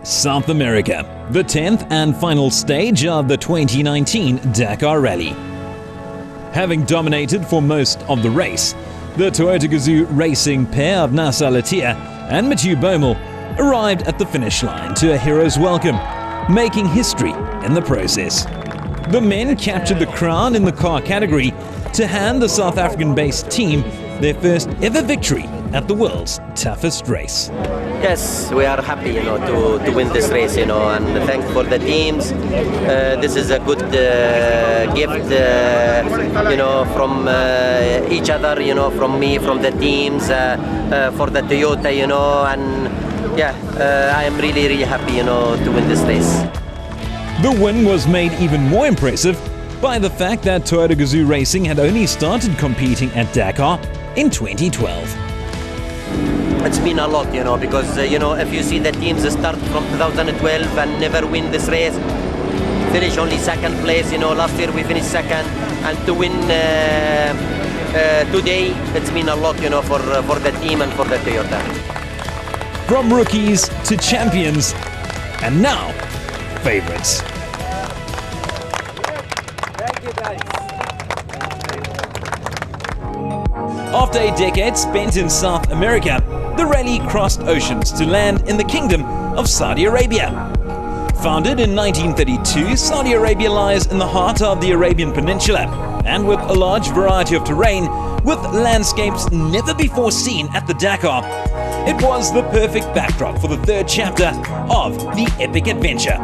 South America, the 10th and final stage of the 2019 Dakar Rally. Having dominated for most of the race, the Toyota Gazoo racing pair of Nasser Al-Attiyah and Mathieu Baumel arrived at the finish line to a hero's welcome, making history in the process. The men captured the crown in the car category to hand the South African-based team their first ever victory at the world's toughest race. Yes, we are happy, to win this race, and thanks for the teams. This is a good gift, from each other, from me, from the teams, for the Toyota, and yeah, I am really, really happy, to win this race. The win was made even more impressive by the fact that Toyota Gazoo Racing had only started competing at Dakar in 2012. It's been a lot, because, if you see the teams start from 2012 and never win this race, finish only second place, last year we finished second, and to win today, it's been a lot, for the team and for the Toyota. From rookies to champions, and now, favorites. Thank you, guys. After a decade spent in South America, the rally crossed oceans to land in the Kingdom of Saudi Arabia. Founded in 1932, Saudi Arabia lies in the heart of the Arabian Peninsula, and with a large variety of terrain, with landscapes never before seen at the Dakar, it was the perfect backdrop for the third chapter of the epic adventure.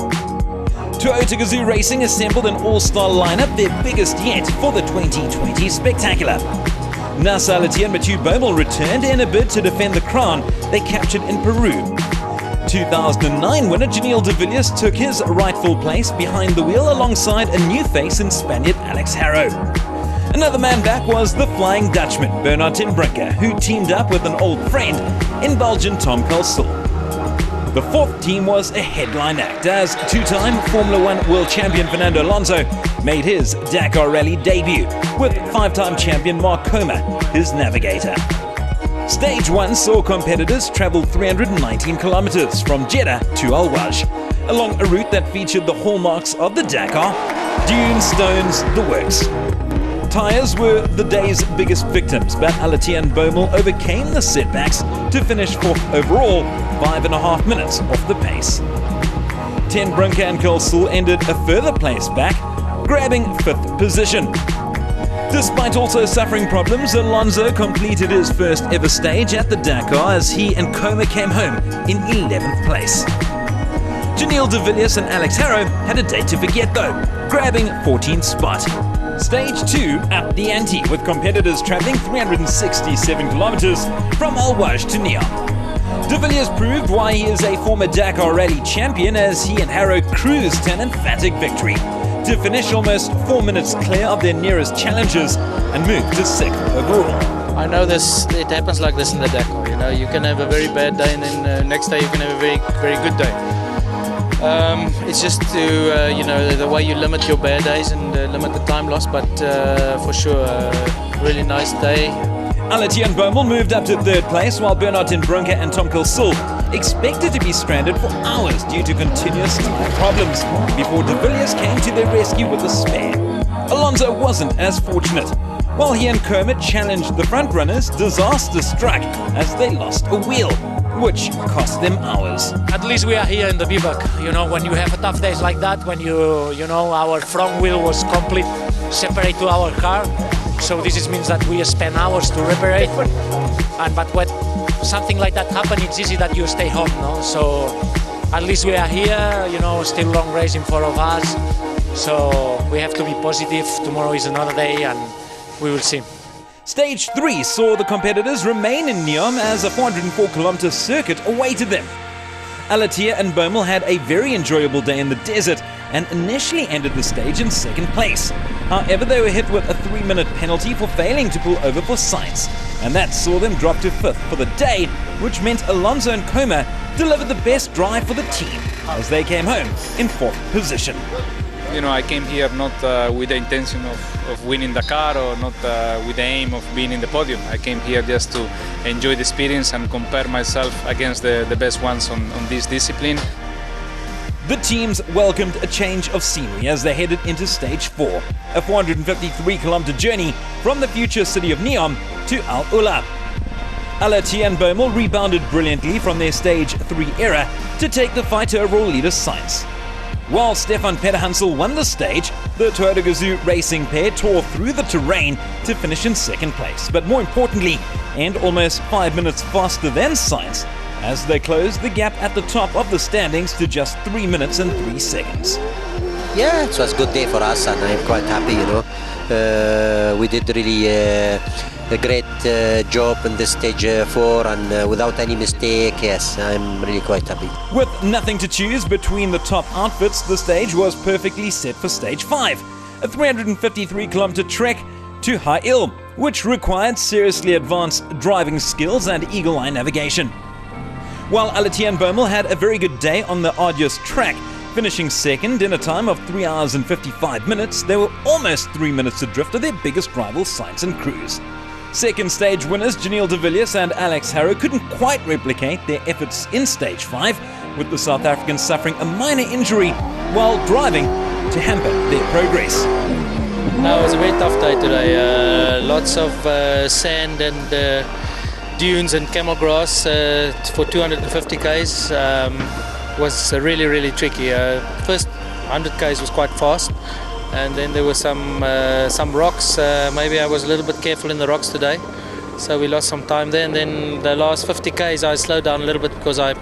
Toyota Gazoo Racing assembled an all-star lineup, their biggest yet for the 2020 spectacular. Nasser Al-Attiyah and Mathieu Baumel returned in a bid to defend the crown they captured in Peru. 2009 winner Daniel de Villiers took his rightful place behind the wheel alongside a new face in Spaniard Alex Harrow. Another man back was the Flying Dutchman Bernard ten Brinker, who teamed up with an old friend in Belgian Tom Kalsul. The fourth team was a headline act as two-time Formula One world champion Fernando Alonso made his Dakar Rally debut with five-time champion Mark Comer, his navigator. Stage 1 saw competitors travel 319 kilometers from Jeddah to Al Waj, along a route that featured the hallmarks of the Dakar: dunes, stones, the works. Tyres were the day's biggest victims, but Al-Attiyah and Baumel overcame the setbacks to finish fourth overall, 5.5 minutes off the pace. Ten Brinker and Kalsul ended a further place back, grabbing fifth position. Despite also suffering problems, Alonso completed his first ever stage at the Dakar as he and Comer came home in 11th place. Daniel de Villiers and Alex Harrow had a day to forget though, grabbing 14th spot. Stage 2 upped the ante, with competitors travelling 367 kilometers from Al Waj to Neom. De Villiers proved why he is a former Dakar Rally champion as he and Harrow cruised to an emphatic victory to finish almost 4 minutes clear of their nearest challengers and move to 6th overall. I know it happens like this in the Dakar. You can have a very bad day and then next day you can have a very, very good day. It's just to, the way you limit your bad days and limit the time lost, but for sure, really nice day. Al-Attiyah and Baumel moved up to third place, while Bernard ten Brinker and Tom Kalsul expected to be stranded for hours due to continuous tire problems before de Villiers came to their rescue with a spare. Alonso wasn't as fortunate. While he and Kermit challenged the front runners, disaster struck as they lost a wheel, which cost them hours. At least we are here in the bivouac. When you have tough days like that, when our front wheel was complete separate to our car, so this means that we spend hours to repair it. But when something like that happens, it's easy that you stay home, no? So at least we are here, still long race in front of us. So we have to be positive. Tomorrow is another day and we will see. Stage 3 saw the competitors remain in Neom as a 404-kilometer circuit awaited them. Al-Attiyah and Baumel had a very enjoyable day in the desert and initially ended the stage in second place. However, they were hit with a 3-minute penalty for failing to pull over for sights, and that saw them drop to fifth for the day, which meant Alonso and Comer delivered the best drive for the team as they came home in fourth position. I came here not with the intention of winning Dakar or not with the aim of being in the podium. I came here just to enjoy the experience and compare myself against the best ones on this discipline. The teams welcomed a change of scenery as they headed into Stage 4, a 453-kilometer journey from the future city of Neom to Al Ula. Alati and Boemel rebounded brilliantly from their Stage 3 era to take the fight to overall leader Sainz. While Stefan Pederhansel won the stage, the Toyota Gazoo racing pair tore through the terrain to finish in second place, but more importantly, and almost 5 minutes faster than Sainz, as they closed the gap at the top of the standings to just 3 minutes and 3 seconds. Yeah, it was a good day for us, and I'm quite happy, you know. We did really a great job in this Stage 4, and without any mistake, yes, I'm really quite happy. With nothing to choose between the top outfits, the stage was perfectly set for Stage 5, a 353-kilometer trek to High Hill, which required seriously advanced driving skills and eagle-eye navigation. While Alati and Boemel had a very good day on the arduous track, finishing second in a time of 3 hours and 55 minutes, they were almost 3 minutes adrift of their biggest rivals Sainz and Cruz. Second stage winners Janelle de Villiers and Alex Harrow couldn't quite replicate their efforts in Stage 5, with the South Africans suffering a minor injury while driving to hamper their progress. No, it was a very tough day today. Lots of sand and dunes and camel grass for 250 k's. Was really, really tricky. First 100 k's was quite fast, and then there were some rocks. Maybe I was a little bit careful in the rocks today, so we lost some time there. And then the last 50 k's I slowed down a little bit because I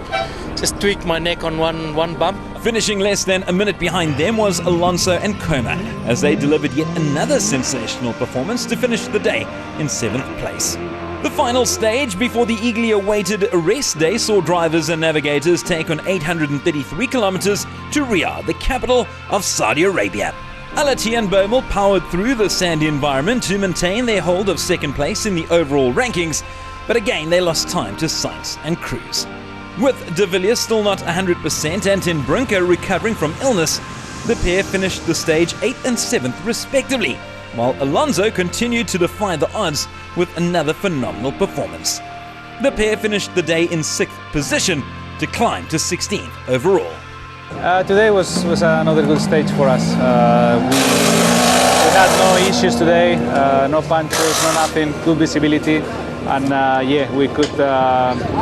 just tweaked my neck on one bump. Finishing less than a minute behind them was Alonso and Coma, as they delivered yet another sensational performance to finish the day in 7th place. The final stage before the eagerly awaited rest day saw drivers and navigators take on 833 kilometers to Riyadh, the capital of Saudi Arabia. Alati and Boemel powered through the sandy environment to maintain their hold of second place in the overall rankings, but again they lost time to Sainz and Cruz. With de Villiers still not 100% and Ten Brinker recovering from illness, the pair finished the stage 8th and 7th respectively, while Alonso continued to defy the odds with another phenomenal performance. The pair finished the day in 6th position to climb to 16th overall. Today was another good stage for us. We had no issues today, no punctures, no nothing, good visibility, and yeah, we could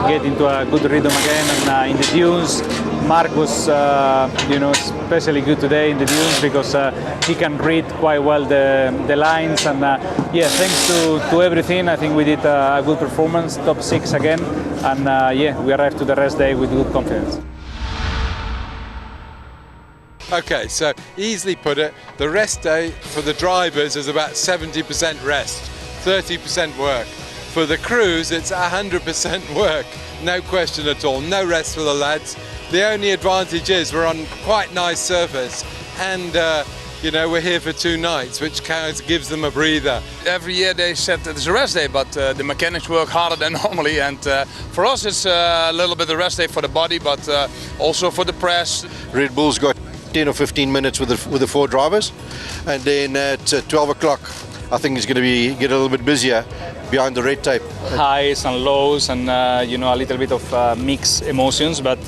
get into a good rhythm again. And in the dunes, Mark was, especially good today in the dunes because he can read quite well the lines. And yeah, thanks to everything, I think we did a good performance, top 6 again. And yeah, we arrived to the rest day with good confidence. Okay, so easily put it, the rest day for the drivers is about 70% rest, 30% work. For the crews, it's 100% work, no question at all, no rest for the lads. The only advantage is we're on quite nice surface, and we're here for 2 nights, which kind of gives them a breather. Every year they said it's a rest day, but the mechanics work harder than normally, and for us it's a little bit of a rest day for the body, but also for the press. Red Bull's got 10 or 15 minutes with the 4 drivers, and then at 12 o'clock I think it's going to get a little bit busier behind the red tape. Highs and lows, and a little bit of mixed emotions, but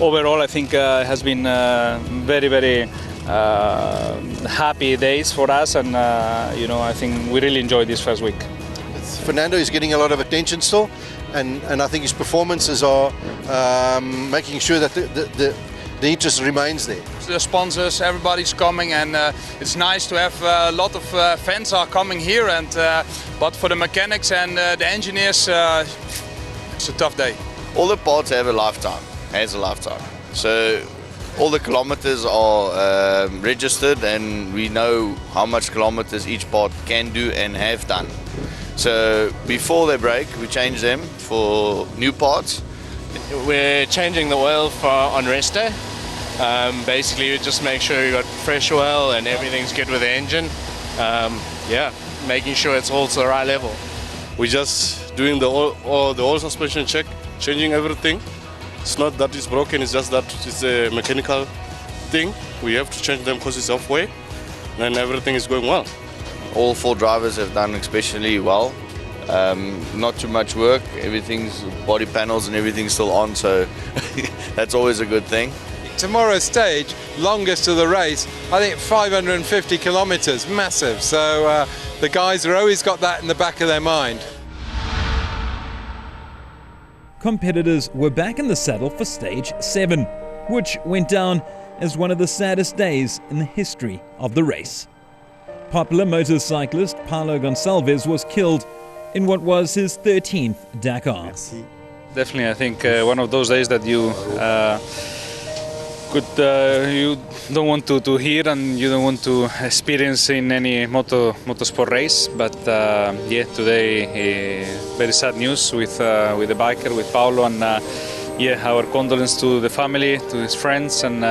overall I think it has been very, very happy days for us, and I think we really enjoyed this first week. Fernando is getting a lot of attention still, and I think his performances are making sure that the interest remains there. The sponsors, everybody's coming, and it's nice to have a lot of fans are coming here. And but for the mechanics and the engineers, it's a tough day. All the parts have a lifetime, So all the kilometers are registered, and we know how much kilometers each part can do and have done. So before they break, we change them for new parts. We're changing the oil on rest day. Basically, you just make sure you got fresh oil and everything's good with the engine. Making sure it's all to the right level. We're just doing the oil suspension check, changing everything. It's not that it's broken, it's just that it's a mechanical thing. We have to change them because it's halfway, and everything is going well. All 4 drivers have done especially well. Not too much work, everything's body panels and everything's still on, so that's always a good thing. tomorrow's stage, longest of the race, I think 550 kilometers, massive. So the guys are always got that in the back of their mind. Competitors were back in the saddle for stage 7, which went down as one of the saddest days in the history of the race. Popular motorcyclist Paulo Gonçalves was killed in what was his 13th Dakar. Definitely, I think one of those days that you you don't want to hear and you don't want to experience in any motorsport race. But yeah, today very sad news with the biker, with Paulo, and yeah, our condolences to the family, to his friends, and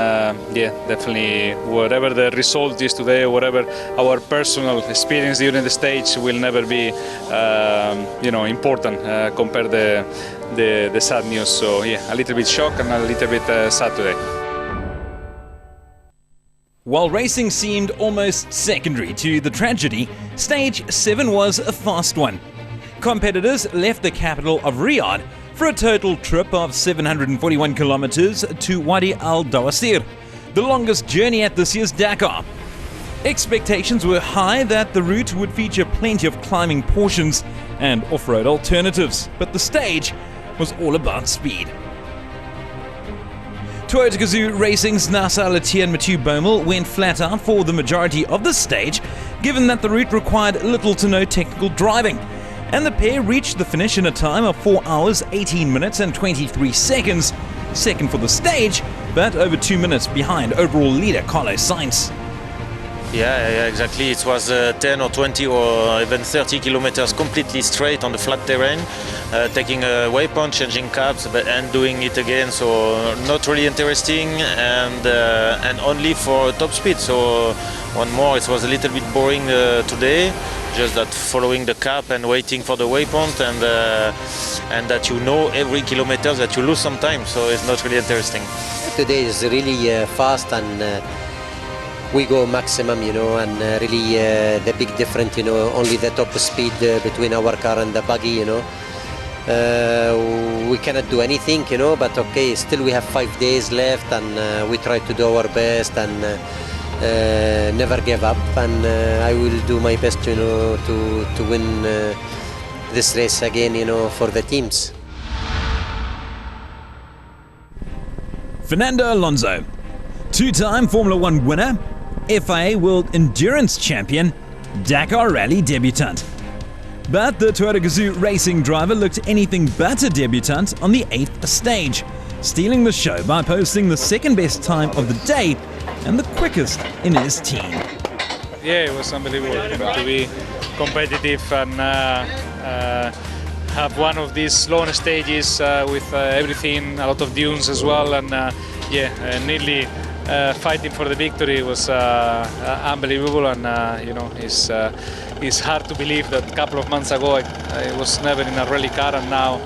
yeah, definitely whatever the result is today, whatever our personal experience during the stage will never be, important compared the sad news. So yeah, a little bit shocked and a little bit sad today. While racing seemed almost secondary to the tragedy, stage 7 was a fast one. Competitors left the capital of Riyadh for a total trip of 741 kilometers to Wadi Al Dawasir, the longest journey at this year's Dakar. Expectations were high that the route would feature plenty of climbing portions and off-road alternatives, but the stage was all about speed. Toyota Gazoo Racing's Nasser Al-Attiyah and Mathieu Baumel went flat out for the majority of the stage, given that the route required little to no technical driving, and the pair reached the finish in a time of 4 hours, 18 minutes and 23 seconds, second for the stage, but over 2 minutes behind overall leader Carlos Sainz. Yeah, exactly. It was 10 or 20 or even 30 kilometers completely straight on the flat terrain, taking a waypoint, changing caps, and doing it again. So not really interesting, and only for top speed. So one more, it was a little bit boring today. Just that following the cap and waiting for the waypoint, and that every kilometer that you lose sometimes. So it's not really interesting. Today is really fast and. We go maximum, and really the big difference, only the top speed between our car and the buggy, we cannot do anything, but okay, still we have 5 days left, and we try to do our best and never give up, and I will do my best, to win this race again, for the teams. Fernando Alonso, two-time Formula One winner, FIA World Endurance Champion, Dakar Rally debutant. But the Toyota Gazoo Racing driver looked anything but a debutant on the 8th stage, stealing the show by posting the second best time of the day and the quickest in his team. Yeah, it was unbelievable to be competitive and have one of these long stages with everything, a lot of dunes as well, and nearly fighting for the victory was unbelievable, and it's hard to believe that a couple of months ago I was never in a rally car, and now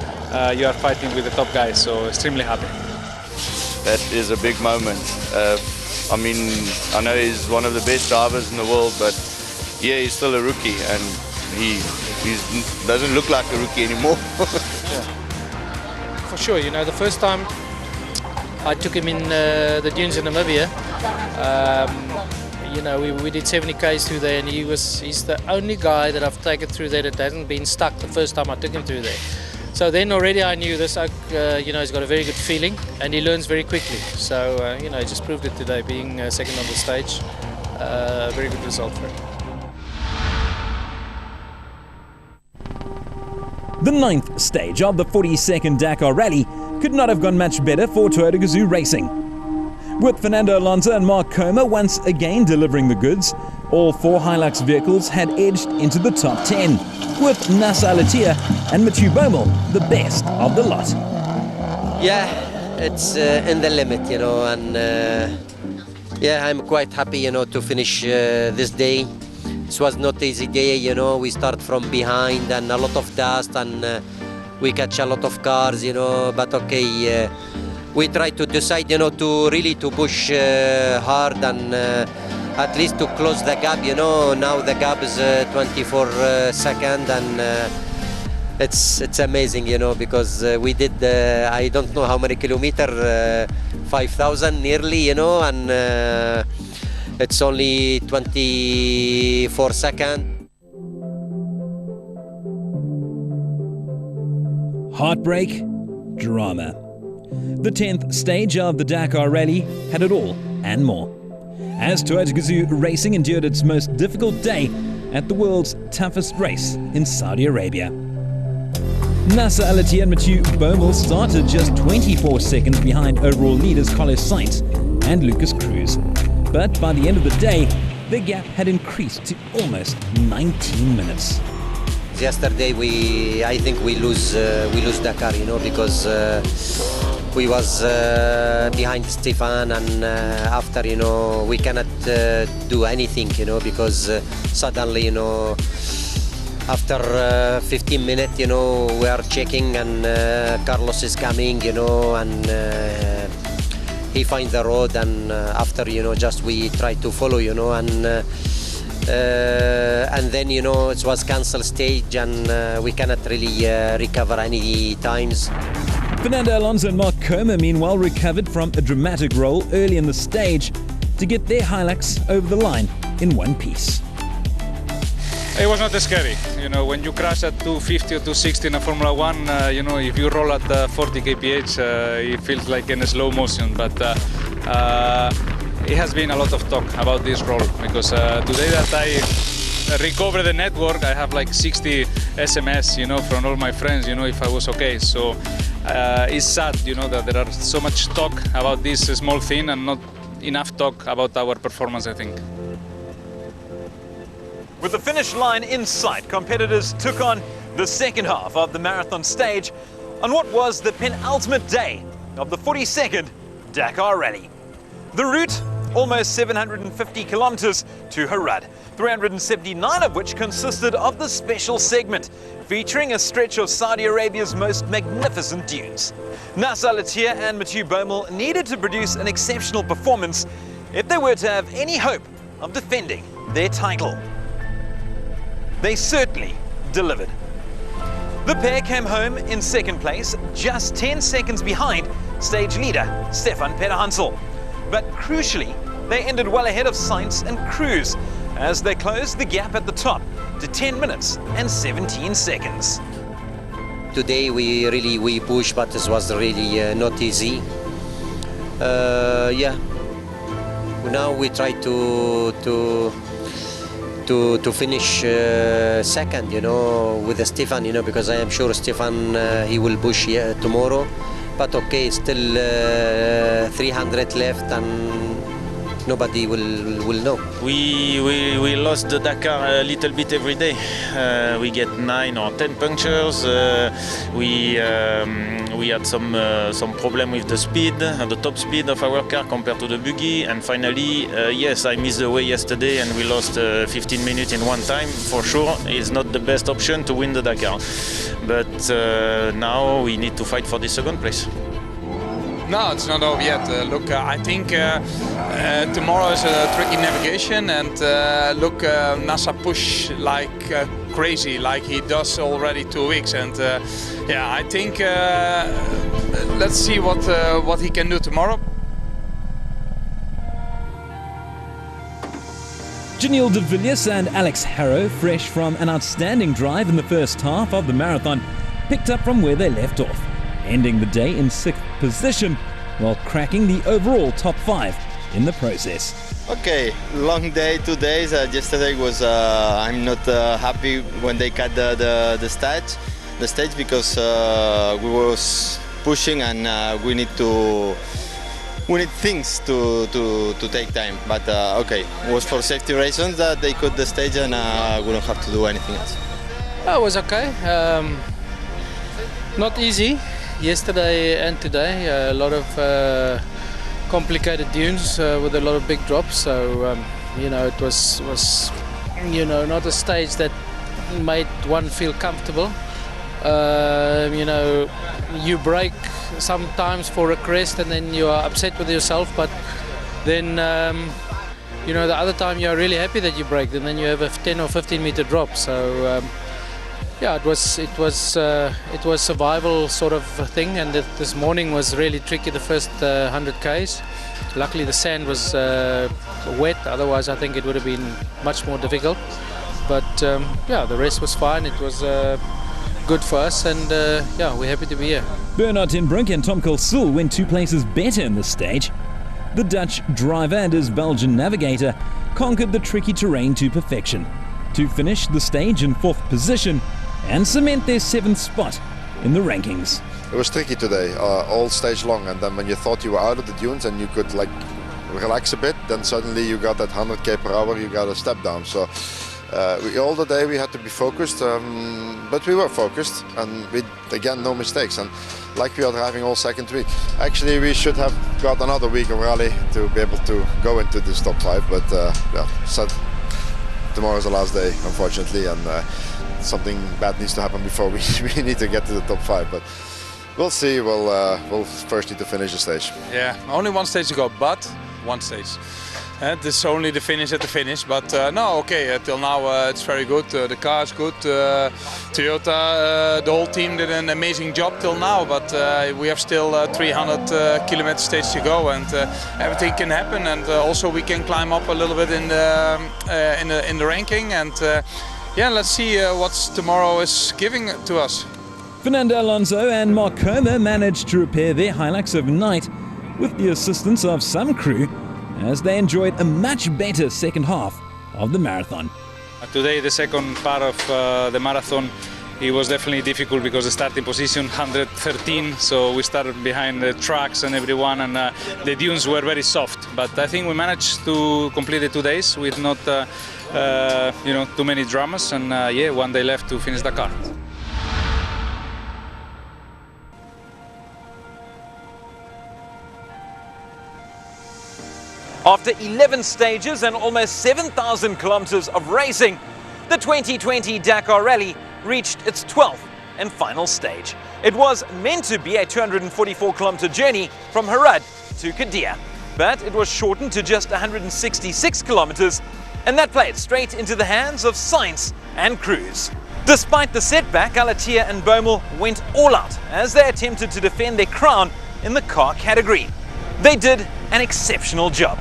you are fighting with the top guys, so extremely happy. That is a big moment. I mean, I know he's one of the best drivers in the world, but yeah, he's still a rookie, and he doesn't look like a rookie anymore. Yeah. For sure, the first time I took him in the dunes in Namibia. We did 70 k's through there, and he's the only guy that I've taken through there that hasn't been stuck the first time I took him through there. So then already I knew this. He's got a very good feeling, and he learns very quickly. So he just proved it today, being second on the stage. Very good result for him. The 9th stage of the 42nd Dakar Rally could not have gone much better for Toyota Gazoo Racing. With Fernando Alonso and Mark Comer once again delivering the goods, all 4 Hilux vehicles had edged into the top 10, with Nasser Al-Attiyah and Mathieu Baumel the best of the lot. Yeah, it's in the limit, and I'm quite happy, to finish this day. This was not easy day, we start from behind and a lot of dust, and we catch a lot of cars, but okay, we try to decide, to really to push hard and at least to close the gap, Now the gap is 24 seconds, and it's amazing, you know, because we did I don't know how many kilometer, 5,000 nearly, you know, and it's only 24 seconds. Heartbreak, drama. The 10th stage of the Dakar Rally had it all and more, as Toyota Gazoo Racing endured its most difficult day at the world's toughest race in Saudi Arabia. Nasser Al-Attiyah and Mathieu Baumel started just 24 seconds behind overall leaders Carlos Sainz and Lucas Cruz. But by the end of the day, the gap had increased to almost 19 minutes. Yesterday I think we lose Dakar, you know, because we was behind Stefan, and after, you know, we cannot do anything, you know, because suddenly, you know, after 15 minutes, you know, we are checking, and Carlos is coming, you know, and he finds the road, and after, you know, just we try to follow, you know, and then, you know, it was cancel stage, and we cannot really recover any times. Fernando Alonso and Mark Comer meanwhile recovered from a dramatic roll early in the stage to get their Hilux over the line in one piece. It was not scary, you know, when you crash at 250 or 260 in a Formula 1, you know, if you roll at 40 kph, it feels like in a slow motion, but it has been a lot of talk about this roll, because today that I recover the network, I have like 60 SMS, you know, from all my friends, you know, if I was okay. So it's sad, you know, that there are so much talk about this small thing and not enough talk about our performance, I think. With the finish line in sight, competitors took on the second half of the marathon stage on what was the penultimate day of the 42nd Dakar Rally. The route, almost 750 kilometers to Harad, 379 of which consisted of the special segment, featuring a stretch of Saudi Arabia's most magnificent dunes. Nasser Al-Attiyah and Mathieu Baumel needed to produce an exceptional performance if they were to have any hope of defending their title. They certainly delivered. The pair came home in second place, just 10 seconds behind stage leader Stefan Hansel. But crucially, they ended well ahead of Sainz and Cruz as they closed the gap at the top to 10 minutes and 17 seconds. Today we pushed, but this was really not easy. Yeah. Now we try to finish second, you know, with Stefan, you know, because I am sure Stefan he will push tomorrow. But okay, still 300 left, and nobody will know. We lost the Dakar a little bit every day. We get 9 or 10 punctures. We had some problem with the speed, the top speed of our car compared to the buggy. And finally, yes, I missed the way yesterday, and we lost 15 minutes in one time. For sure, it's not the best option to win the Dakar. But now we need to fight for the second place. No, it's not over yet. Look, I think tomorrow is a tricky navigation, and look, NASA push like crazy, like he does already 2 weeks, and yeah, I think let's see what he can do tomorrow. Janelle de Villiers and Alex Harrow, fresh from an outstanding drive in the first half of the marathon, picked up from where they left off, ending the day in 6th position while cracking the overall top 5 in the process. Okay, long day, 2 days. Yesterday was I'm not happy when they cut the stage because we was pushing, and we need things to take time. But okay, it was for safety reasons that they cut the stage, and we don't have to do anything else. It was okay. Not easy. Yesterday and today, a lot of complicated dunes with a lot of big drops. So you know, it was you know, not a stage that made one feel comfortable. You know, you brake sometimes for a crest, and then you are upset with yourself. But then you know, the other time you are really happy that you braked, and then you have a 10 or 15 meter drop. So Yeah, it was survival sort of thing, and this morning was really tricky. The first 100 k's. Luckily, the sand was wet. Otherwise, I think it would have been much more difficult. But yeah, the rest was fine. It was good for us, and yeah, we're happy to be here. Bernard ten Brink and Tom Kulsul went 2 places better in this stage. The Dutch driver and his Belgian navigator conquered the tricky terrain to perfection, to finish the stage in 4th position and cement their 7th spot in the rankings. It was tricky today, all stage long, and then when you thought you were out of the dunes and you could like relax a bit, then suddenly you got that 100 k per hour, you got a step down. So all the day we had to be focused, but we were focused, and we again no mistakes, and like we are driving all second week. Actually, we should have got another week of rally to be able to go into this top 5, but yeah, so tomorrow's the last day, unfortunately, and something bad needs to happen before we need to get to the top 5. But we'll see. We'll first need to finish the stage. Yeah, only one stage to go, but one stage. This is only the finish at the finish, but no, okay, till now it's very good. The car is good. Toyota, the whole team did an amazing job till now, but we have still 300 kilometer stage to go, and everything can happen. And also we can climb up a little bit in the ranking, and yeah, let's see what tomorrow is giving to us. Fernando Alonso and Mark Comer managed to repair their Hilux overnight with the assistance of some crew, as they enjoyed a much better second half of the marathon. Today, the second part of the marathon, it was definitely difficult because the starting position 113, so we started behind the trucks and everyone, and the dunes were very soft. But I think we managed to complete the 2 days with not too many dramas, and yeah, 1 day left to finish Dakar. After 11 stages and almost 7,000 kilometers of racing, the 2020 Dakar Rally reached its 12th and final stage. It was meant to be a 244-kilometer journey from Harad to Qadiyah, but it was shortened to just 166 kilometers, and that played straight into the hands of Sainz and Cruz. Despite the setback, Alatia and Bommel went all out as they attempted to defend their crown in the car category. They did an exceptional job.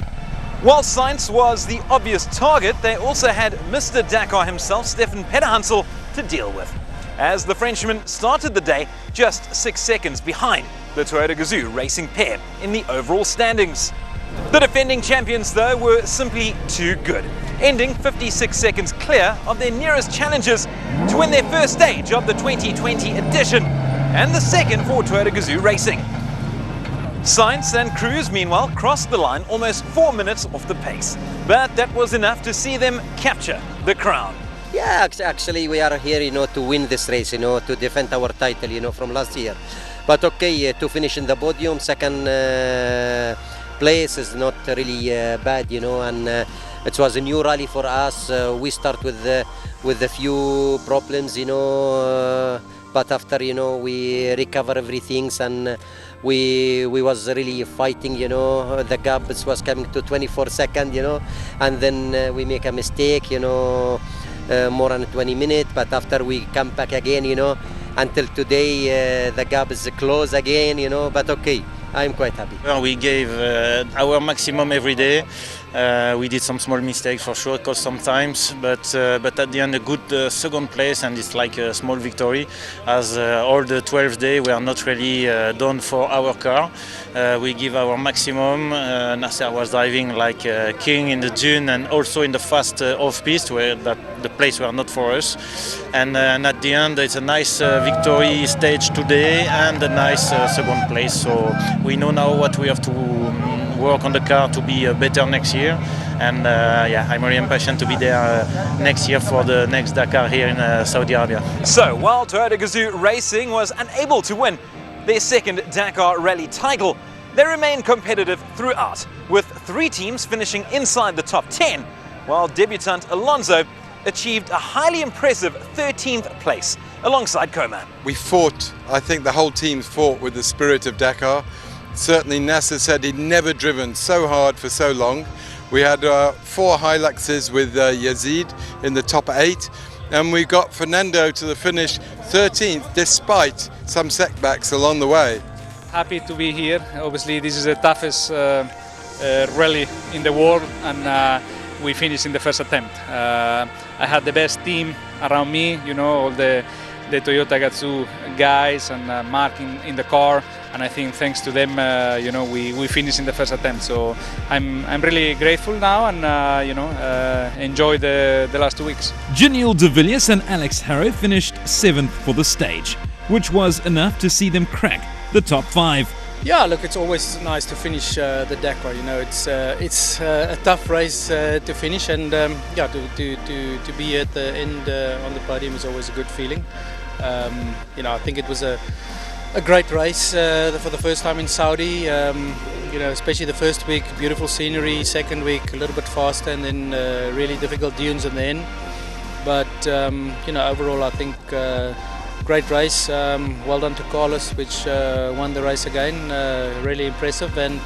While Sainz was the obvious target, they also had Mr. Dakar himself, Stefan Petterhansel, to deal with, as the Frenchman started the day just 6 seconds behind the Toyota Gazoo racing pair in the overall standings. The defending champions, though, were simply too good, ending 56 seconds clear of their nearest challengers to win their first stage of the 2020 edition, and the second for Toyota Gazoo Racing. Sainz and Cruz, meanwhile, crossed the line almost 4 minutes off the pace, but that was enough to see them capture the crown. Yeah, actually we are here, to win this race, to defend our title, from last year. But okay, to finish in the podium, second place is not really bad, and it was a new rally for us. We start with a few problems, but after, we recover everything, and we was really fighting, the gap was coming to 24 seconds, and then we make a mistake, more than 20 minutes, but after we come back again, until today the gap is closed again, but okay, I'm quite happy. Well, we gave our maximum every day. We did some small mistakes for sure, cost some times, but at the end a good second place, and it's like a small victory, as all the 12th day we are not really done for our car. We give our maximum. Nasser was driving like a king in the dune and also in the fast off-piste, where the place were not for us. And at the end it's a nice victory stage today and a nice second place. So we know now what we have to work on the car to be better next year, and yeah, I'm really impatient to be there next year for the next Dakar here in Saudi Arabia. So while Toyota Gazoo Racing was unable to win their second Dakar Rally title, they remained competitive throughout, with 3 teams finishing inside the top 10, while debutant Alonso achieved a highly impressive 13th place alongside Comer. We fought, I think the whole team fought with the spirit of Dakar. Certainly Nasser said he'd never driven so hard for so long. We had 4 Hiluxes with Yazid in the top 8, and we got Fernando to the finish 13th despite some setbacks along the way. Happy to be here. Obviously, this is the toughest rally in the world, and we finished in the first attempt. I had the best team around me, you know, all the Toyota Gazoo guys and Mark in the car, and I think thanks to them, you know, we finished in the first attempt. So I'm really grateful now, and you know, enjoy the last 2 weeks. Janelle de Villiers and Alex Harrow finished 7th for the stage, which was enough to see them crack the top 5. Yeah, look, it's always nice to finish the Dakar. You know, it's a tough race to finish, and yeah, to be at the end on the podium is always a good feeling. You know, I think it was a great race for the first time in Saudi. You know, especially the first week, beautiful scenery. Second week, a little bit faster, and then really difficult dunes in the end. But you know, overall, I think. Great race, well done to Carlos, which won the race again, really impressive, and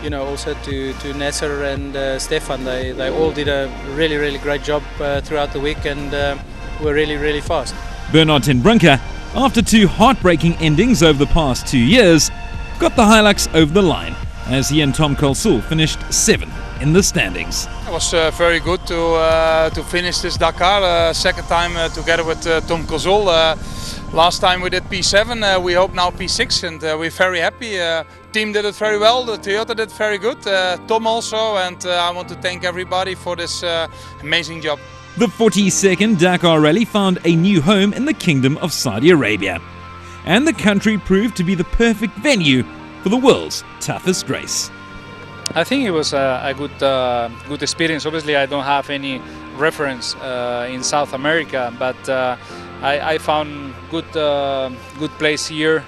you know, also to Nasser and Stefan, they all did a really great job throughout the week, and were really fast. Bernard ten Brinker, after 2 heartbreaking endings over the past 2 years, got the Hilux over the line as he and Tom Colsul finished 7th in the standings. It was very good to finish this Dakar, second time together with Tom Colsul. Last time we did P7, we hope now P6, and we're very happy. Team did it very well, the Toyota did very good, Tom also, and I want to thank everybody for this amazing job. The 42nd Dakar Rally found a new home in the Kingdom of Saudi Arabia, and the country proved to be the perfect venue for the world's toughest race. I think it was a good experience. Obviously, I don't have any reference in South America, but I found good place here.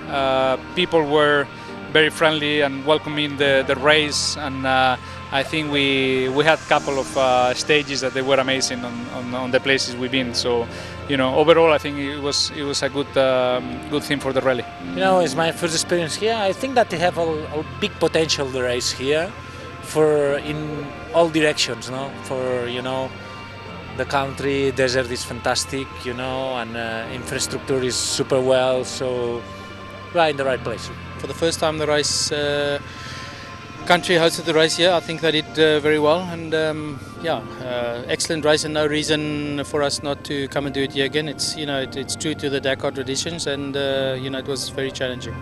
People were very friendly and welcoming the race, and I think we had a couple of stages that they were amazing on the places we've been. So, you know, overall, I think it was a good thing for the rally. You know, it's my first experience here. I think that they have a big potential, the race here, for in all directions. No, for you know. The country, desert is fantastic, you know, and infrastructure is super well, so we're in the right place. For the first time the race, country hosted the race here, I think they did very well, and yeah, excellent race, and no reason for us not to come and do it here again. It's, you know, it's true to the Dakar traditions, and you know, it was very challenging.